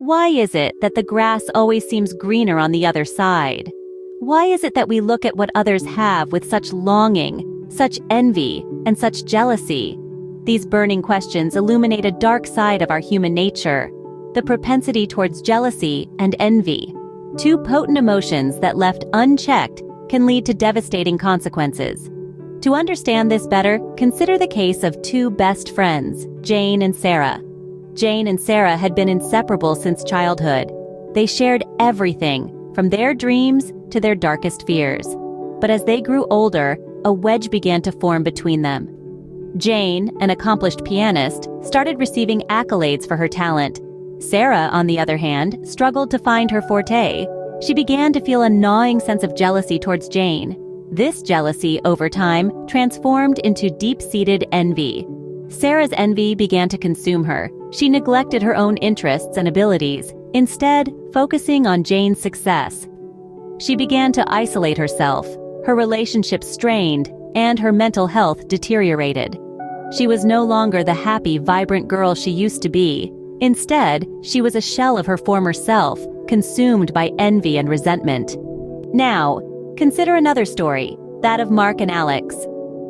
Why is it that the grass always seems greener on the other side? Why is it that we look at what others have with such longing, such envy, and such jealousy? These burning questions illuminate a dark side of our human nature, the propensity towards jealousy and envy. Two potent emotions that left unchecked can lead to devastating consequences. To understand this better, consider the case of two best friends, Jane and Sarah. Jane and Sarah had been inseparable since childhood. They shared everything, from their dreams to their darkest fears. But as they grew older, a wedge began to form between them. Jane, an accomplished pianist, started receiving accolades for her talent. Sarah, on the other hand, struggled to find her forte. She began to feel a gnawing sense of jealousy towards Jane. This jealousy, over time, transformed into deep-seated envy. Sarah's envy began to consume her. She neglected her own interests and abilities, instead focusing on Jane's success. She began to isolate herself. Her relationships strained, and her mental health deteriorated. She was no longer the happy, vibrant girl she used to be. Instead, she was a shell of her former self, consumed by envy and resentment. Now, consider another story, that of Mark and Alex.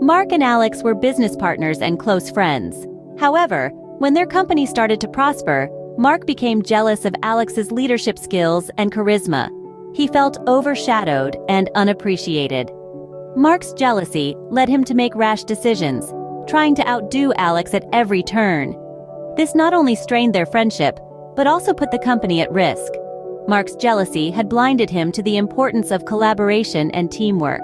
Mark and Alex were business partners and close friends. However, when their company started to prosper, Mark became jealous of Alex's leadership skills and charisma. He felt overshadowed and unappreciated. Mark's jealousy led him to make rash decisions, trying to outdo Alex at every turn. This not only strained their friendship, but also put the company at risk. Mark's jealousy had blinded him to the importance of collaboration and teamwork.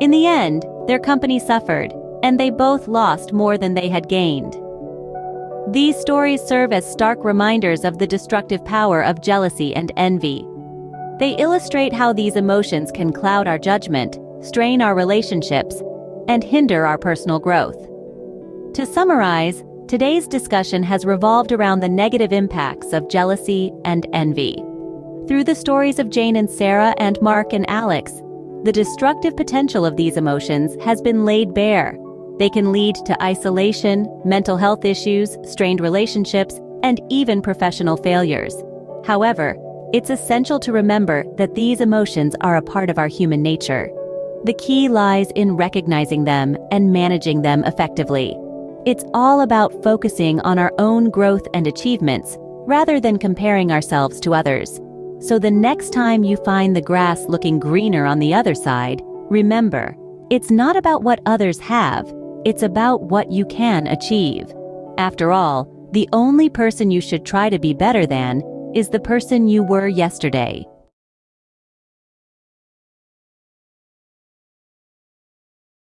In the end, their company suffered, and they both lost more than they had gained. These stories serve as stark reminders of the destructive power of jealousy and envy. They illustrate how these emotions can cloud our judgment, strain our relationships, and hinder our personal growth. To summarize, today's discussion has revolved around the negative impacts of jealousy and envy. Through the stories of Jane and Sarah and Mark and Alex, the destructive potential of these emotions has been laid bare. They can lead to isolation, mental health issues, strained relationships, and even professional failures. However, it's essential to remember that these emotions are a part of our human nature. The key lies in recognizing them and managing them effectively. It's all about focusing on our own growth and achievements, rather than comparing ourselves to others. So the next time you find the grass looking greener on the other side, remember, it's not about what others have, it's about what you can achieve. After all, the only person you should try to be better than is the person you were yesterday.